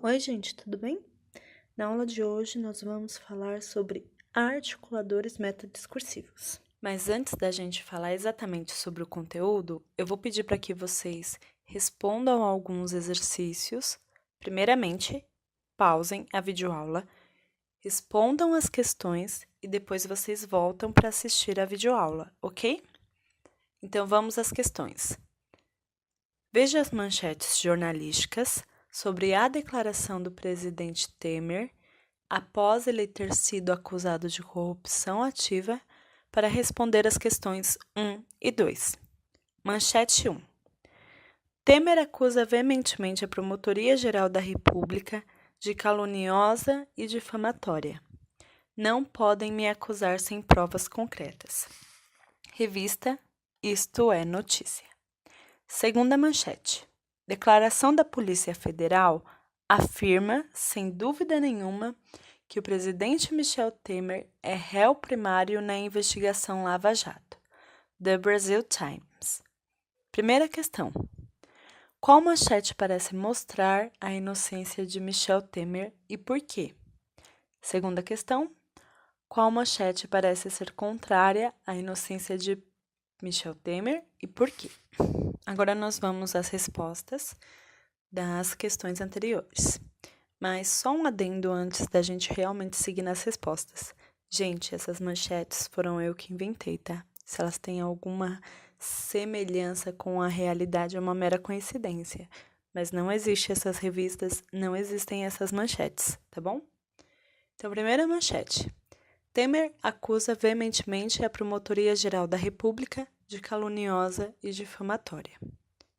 Oi, gente, tudo bem? Na aula de hoje, nós vamos falar sobre articuladores metadiscursivos. Mas antes da gente falar exatamente sobre o conteúdo, eu vou pedir para que vocês respondam a alguns exercícios. Primeiramente, pausem a videoaula, respondam as questões e depois vocês voltam para assistir a videoaula, ok? Então, vamos às questões. Veja as manchetes jornalísticas sobre a declaração do presidente Temer após ele ter sido acusado de corrupção ativa para responder às questões 1 e 2. Manchete 1. Temer acusa veementemente a Promotoria-Geral da República de caluniosa e difamatória. Não podem me acusar sem provas concretas. Revista Isto é Notícia. Segunda manchete. Declaração da Polícia Federal afirma, sem dúvida nenhuma, que o presidente Michel Temer é réu primário na investigação Lava Jato. The Brazil Times. Primeira questão. Qual manchete parece mostrar a inocência de Michel Temer e por quê? Segunda questão. Qual manchete parece ser contrária à inocência de Michel Temer e por quê? Agora nós vamos às respostas das questões anteriores. Mas só um adendo antes da gente realmente seguir nas respostas. Gente, essas manchetes foram eu que inventei, tá? Se elas têm alguma semelhança com a realidade, é uma mera coincidência. Mas não existem essas revistas, não existem essas manchetes, tá bom? Então, primeira manchete. Temer acusa veementemente a Promotoria-Geral da República de caluniosa e difamatória.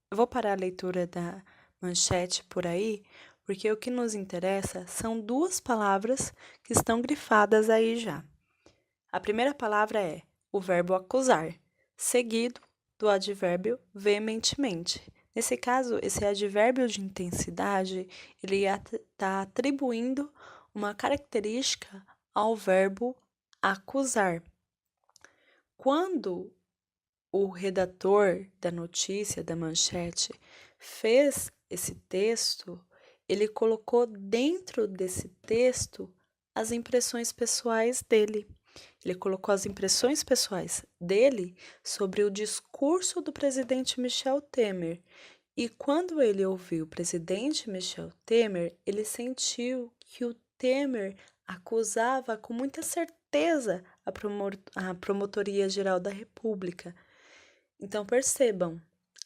Eu vou parar a leitura da manchete por aí, porque o que nos interessa são duas palavras que estão grifadas aí já. A primeira palavra é o verbo acusar, seguido do advérbio veementemente. Nesse caso, esse advérbio de intensidade, ele está atribuindo uma característica ao verbo acusar. Quando o redator da notícia, da manchete, fez esse texto, ele colocou dentro desse texto as impressões pessoais dele. Ele colocou as impressões pessoais dele sobre o discurso do presidente Michel Temer. E quando ele ouviu o presidente Michel Temer, ele sentiu que o Temer acusava com muita certeza a Promotoria-Geral da República. Então percebam,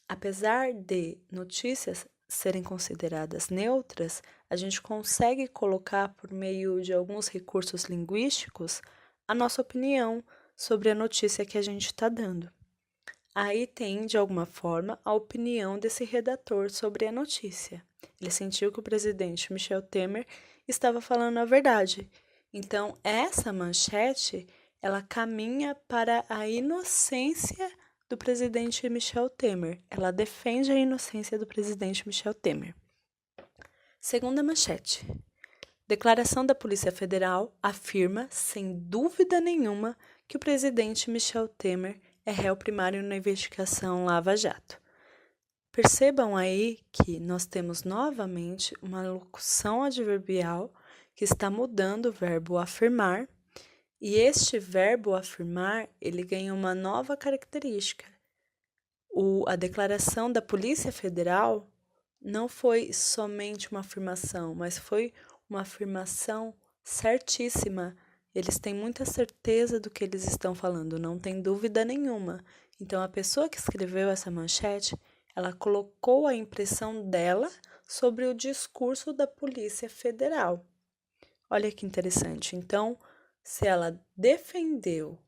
apesar de notícias serem consideradas neutras, a gente consegue colocar por meio de alguns recursos linguísticos a nossa opinião sobre a notícia que a gente está dando. Aí tem, de alguma forma, a opinião desse redator sobre a notícia. Ele sentiu que o presidente Michel Temer estava falando a verdade. Então, essa manchete, ela caminha para a inocência do presidente Michel Temer. Ela defende a inocência do presidente Michel Temer. Segunda manchete. Declaração da Polícia Federal afirma, sem dúvida nenhuma, que o presidente Michel Temer é réu primário na investigação Lava Jato. Percebam aí que nós temos novamente uma locução adverbial que está mudando o verbo afirmar, e este verbo afirmar, ele ganha uma nova característica. A declaração da Polícia Federal não foi somente uma afirmação, mas foi uma afirmação certíssima. Eles têm muita certeza do que eles estão falando, não tem dúvida nenhuma. Então, a pessoa que escreveu essa manchete, ela colocou a impressão dela sobre o discurso da Polícia Federal. Olha que interessante. Então, se ela defendeu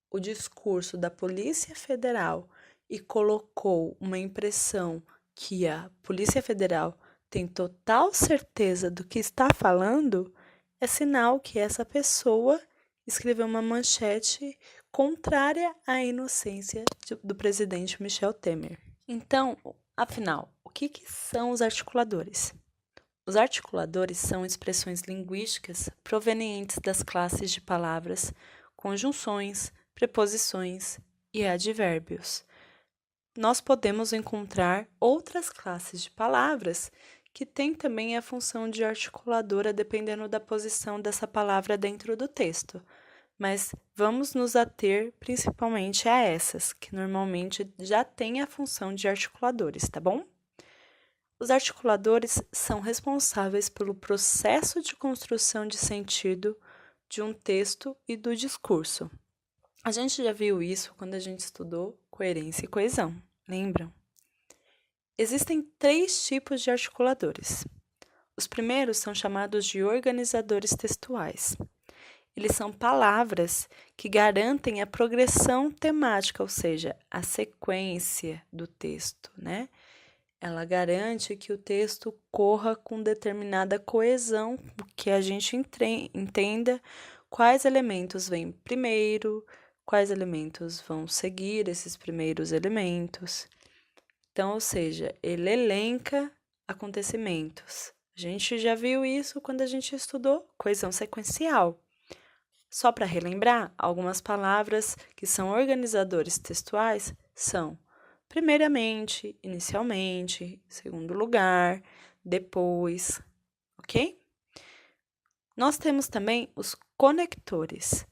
o discurso da Polícia Federal e colocou uma impressão que a Polícia Federal tem total certeza do que está falando, é sinal que essa pessoa escreveu uma manchete contrária à inocência do presidente Michel Temer. Então, afinal, o que são os articuladores? Os articuladores são expressões linguísticas provenientes das classes de palavras, conjunções, preposições e advérbios. Nós podemos encontrar outras classes de palavras que tem também a função de articuladora, dependendo da posição dessa palavra dentro do texto. Mas vamos nos ater principalmente a essas, que normalmente já têm a função de articuladores, tá bom? Os articuladores são responsáveis pelo processo de construção de sentido de um texto e do discurso. A gente já viu isso quando a gente estudou coerência e coesão, lembram? Existem 3 tipos de articuladores. Os primeiros são chamados de organizadores textuais. Eles são palavras que garantem a progressão temática, ou seja, a sequência do texto, né? Ela garante que o texto corra com determinada coesão, que a gente entenda quais elementos vêm primeiro, quais elementos vão seguir esses primeiros elementos. Então, ou seja, ele elenca acontecimentos. A gente já viu isso quando a gente estudou coesão sequencial. Só para relembrar, algumas palavras que são organizadores textuais são primeiramente, inicialmente, segundo lugar, depois, ok? Nós temos também os conectores.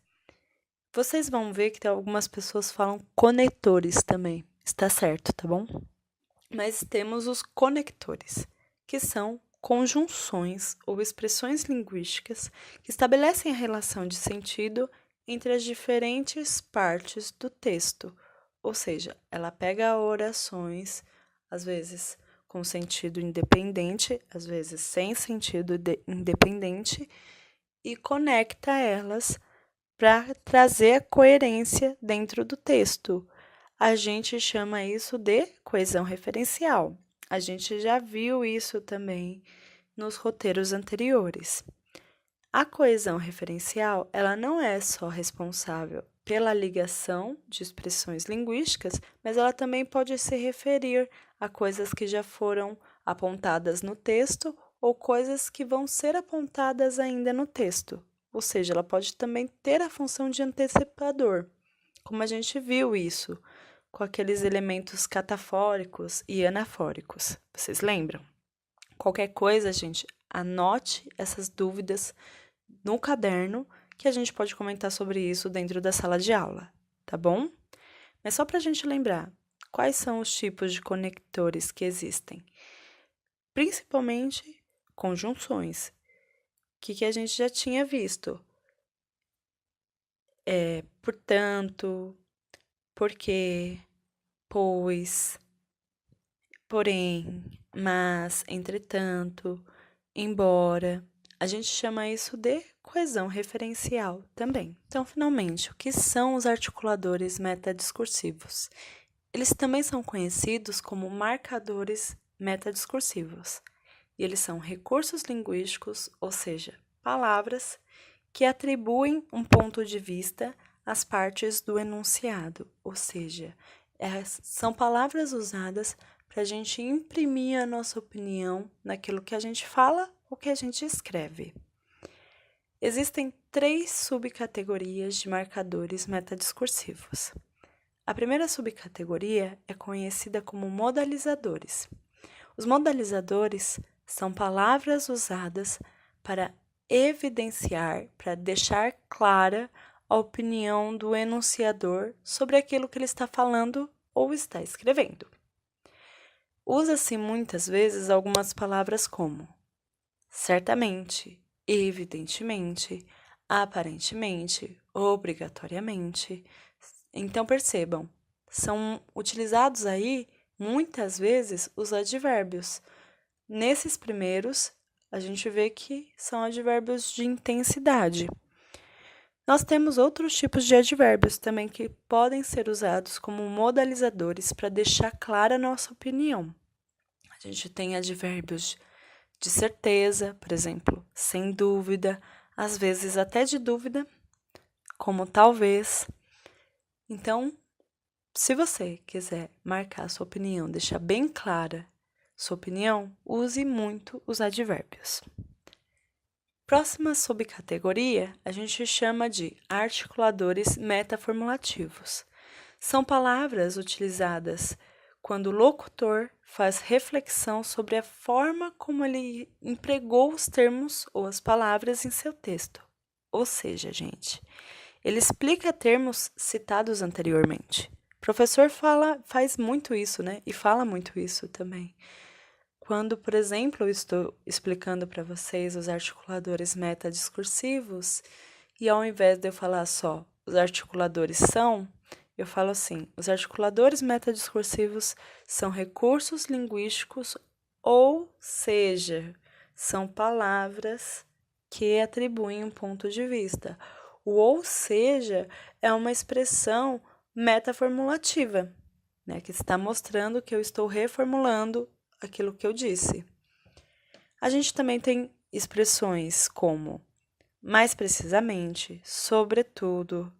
Vocês vão ver que algumas pessoas falam conectores também, está certo, tá bom? Mas temos os conectores, que são conjunções ou expressões linguísticas que estabelecem a relação de sentido entre as diferentes partes do texto. Ou seja, ela pega orações, às vezes com sentido independente, às vezes sem sentido independente, e conecta elas para trazer a coerência dentro do texto. A gente chama isso de coesão referencial. A gente já viu isso também nos roteiros anteriores. A coesão referencial, ela não é só responsável pela ligação de expressões linguísticas, mas ela também pode se referir a coisas que já foram apontadas no texto ou coisas que vão ser apontadas ainda no texto. Ou seja, ela pode também ter a função de antecipador, como a gente viu isso com aqueles elementos catafóricos e anafóricos. Vocês lembram? Qualquer coisa, gente, anote essas dúvidas no caderno, que a gente pode comentar sobre isso dentro da sala de aula, tá bom? Mas só para a gente lembrar, quais são os tipos de conectores que existem? Principalmente conjunções, que a gente já tinha visto. Portanto, porque, pois, porém, mas, entretanto, embora. A gente chama isso de coesão referencial também. Então, finalmente, o que são os articuladores metadiscursivos? Eles também são conhecidos como marcadores metadiscursivos. E eles são recursos linguísticos, ou seja, palavras que atribuem um ponto de vista às partes do enunciado, ou seja, são palavras usadas para a gente imprimir a nossa opinião naquilo que a gente fala ou que a gente escreve. Existem 3 subcategorias de marcadores metadiscursivos. A primeira subcategoria é conhecida como modalizadores. Os modalizadores são palavras usadas para evidenciar, para deixar clara a opinião do enunciador sobre aquilo que ele está falando ou está escrevendo. Usa-se muitas vezes algumas palavras como certamente, evidentemente, aparentemente, obrigatoriamente. Então percebam, são utilizados aí muitas vezes os advérbios. Nesses primeiros, a gente vê que são advérbios de intensidade. Nós temos outros tipos de advérbios também que podem ser usados como modalizadores para deixar clara a nossa opinião. A gente tem advérbios de certeza, por exemplo, sem dúvida, às vezes até de dúvida, como talvez. Então, se você quiser marcar sua opinião, deixar bem clara sua opinião, use muito os advérbios. Próxima subcategoria, a gente chama de articuladores metaformulativos. São palavras utilizadas quando o locutor faz reflexão sobre a forma como ele empregou os termos ou as palavras em seu texto. Ou seja, gente, ele explica termos citados anteriormente. O professor faz muito isso, né? E fala muito isso também. Quando, por exemplo, eu estou explicando para vocês os articuladores metadiscursivos, e ao invés de eu falar só os articuladores são, eu falo assim: os articuladores metadiscursivos são recursos linguísticos, ou seja, são palavras que atribuem um ponto de vista. O ou seja é uma expressão metaformulativa, né, que está mostrando que eu estou reformulando aquilo que eu disse. A gente também tem expressões como mais precisamente, sobretudo,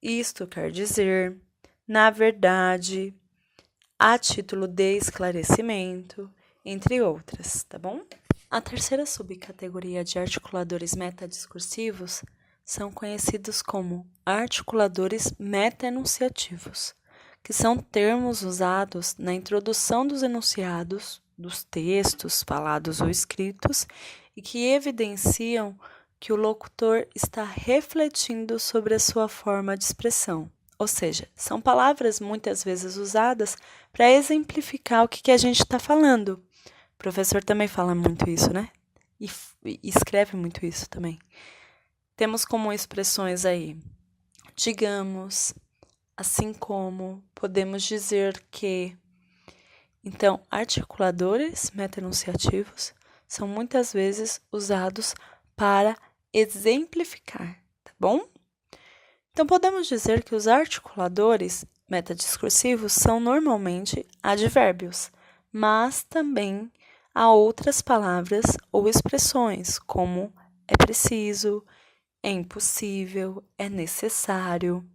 isto quer dizer, na verdade, a título de esclarecimento, entre outras, tá bom? A terceira subcategoria de articuladores metadiscursivos são conhecidos como articuladores metaenunciativos, que são termos usados na introdução dos enunciados, dos textos falados ou escritos, e que evidenciam que o locutor está refletindo sobre a sua forma de expressão. Ou seja, são palavras muitas vezes usadas para exemplificar o que a gente está falando. O professor também fala muito isso, né? E escreve muito isso também. Temos como expressões aí, digamos, assim como, podemos dizer que. Então, articuladores metaenunciativos são muitas vezes usados para exemplificar, tá bom? Então, podemos dizer que os articuladores metadiscursivos são normalmente advérbios, mas também há outras palavras ou expressões, como é preciso, é impossível, é necessário.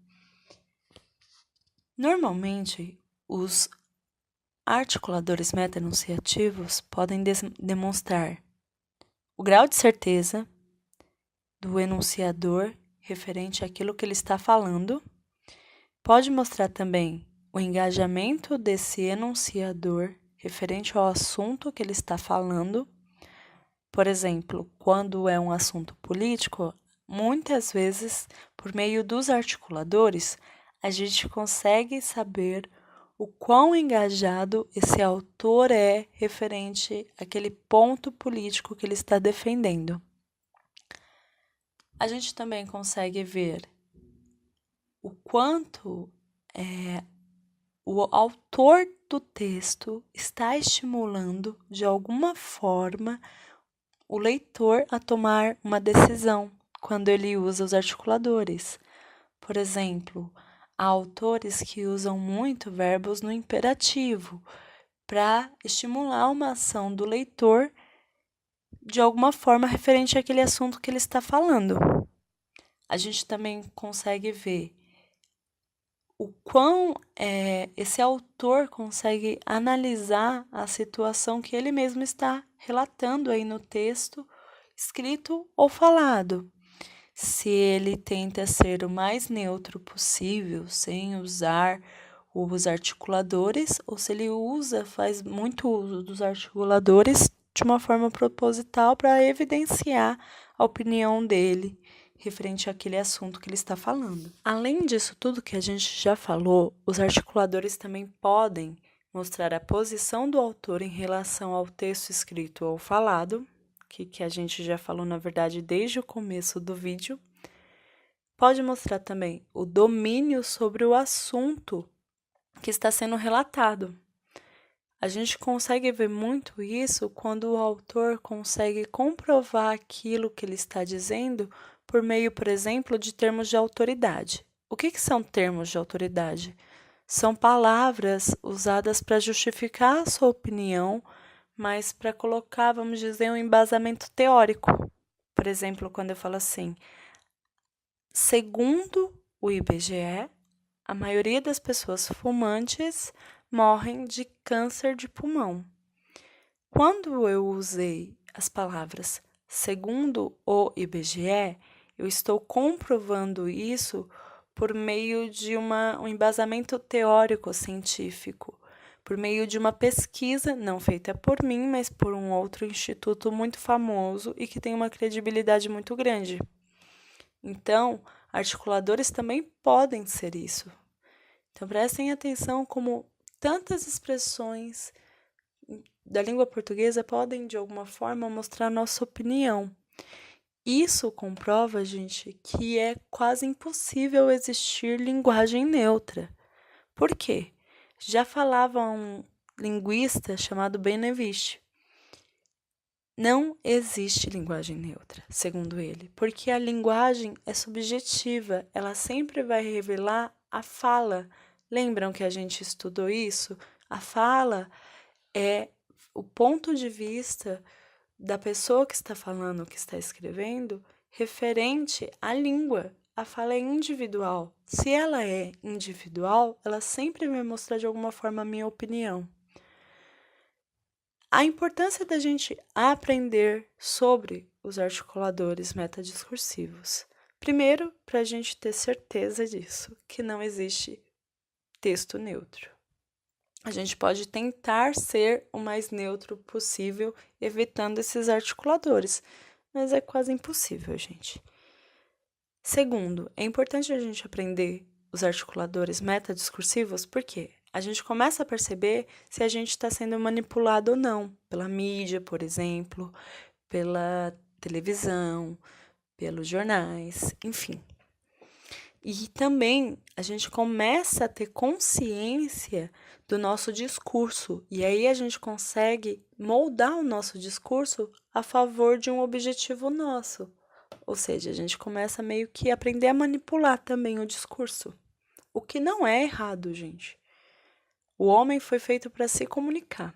Normalmente, os articuladores metaenunciativos podem demonstrar o grau de certeza do enunciador referente àquilo que ele está falando. Pode mostrar também o engajamento desse enunciador referente ao assunto que ele está falando. Por exemplo, quando é um assunto político, muitas vezes, por meio dos articuladores, a gente consegue saber o quão engajado esse autor é referente àquele ponto político que ele está defendendo. A gente também consegue ver o quanto o autor do texto está estimulando, de alguma forma, o leitor a tomar uma decisão quando ele usa os articuladores. Por exemplo, há autores que usam muito verbos no imperativo para estimular uma ação do leitor de alguma forma referente àquele assunto que ele está falando. A gente também consegue ver o quão esse autor consegue analisar a situação que ele mesmo está relatando aí no texto, escrito ou falado. Se ele tenta ser o mais neutro possível, sem usar os articuladores, ou se ele faz muito uso dos articuladores de uma forma proposital para evidenciar a opinião dele referente àquele assunto que ele está falando. Além disso tudo que a gente já falou, os articuladores também podem mostrar a posição do autor em relação ao texto escrito ou falado, que a gente já falou, na verdade, desde o começo do vídeo. Pode mostrar também o domínio sobre o assunto que está sendo relatado. A gente consegue ver muito isso quando o autor consegue comprovar aquilo que ele está dizendo por meio, por exemplo, de termos de autoridade. O que são termos de autoridade? São palavras usadas para justificar a sua opinião, mas para colocar, vamos dizer, um embasamento teórico. Por exemplo, quando eu falo assim, segundo o IBGE, a maioria das pessoas fumantes morrem de câncer de pulmão. Quando eu usei as palavras segundo o IBGE, eu estou comprovando isso por meio de um embasamento teórico científico, por meio de uma pesquisa não feita por mim, mas por um outro instituto muito famoso e que tem uma credibilidade muito grande. Então, articuladores também podem ser isso. Então, prestem atenção como tantas expressões da língua portuguesa podem, de alguma forma, mostrar nossa opinião. Isso comprova, gente, que é quase impossível existir linguagem neutra. Por quê? Já falava um linguista chamado Benveniste. Não existe linguagem neutra, segundo ele, porque a linguagem é subjetiva, ela sempre vai revelar a fala. Lembram que a gente estudou isso? A fala é o ponto de vista da pessoa que está falando, que está escrevendo, referente à língua. A fala é individual. Se ela é individual, ela sempre vai mostrar de alguma forma a minha opinião. A importância da gente aprender sobre os articuladores metadiscursivos. Primeiro, para a gente ter certeza disso, que não existe texto neutro. A gente pode tentar ser o mais neutro possível, evitando esses articuladores, mas é quase impossível, gente. Segundo, é importante a gente aprender os articuladores metadiscursivos, porque a gente começa a perceber se a gente está sendo manipulado ou não, pela mídia, por exemplo, pela televisão, pelos jornais, enfim. E também a gente começa a ter consciência do nosso discurso, e aí a gente consegue moldar o nosso discurso a favor de um objetivo nosso. Ou seja, a gente começa meio que a aprender a manipular também o discurso. O que não é errado, gente. O homem foi feito para se comunicar.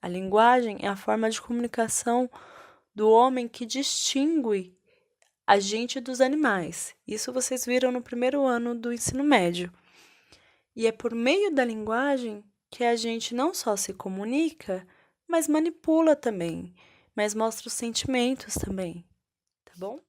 A linguagem é a forma de comunicação do homem que distingue a gente dos animais. Isso vocês viram no primeiro ano do ensino médio. E é por meio da linguagem que a gente não só se comunica, mas manipula também, mas mostra os sentimentos também, tá bom?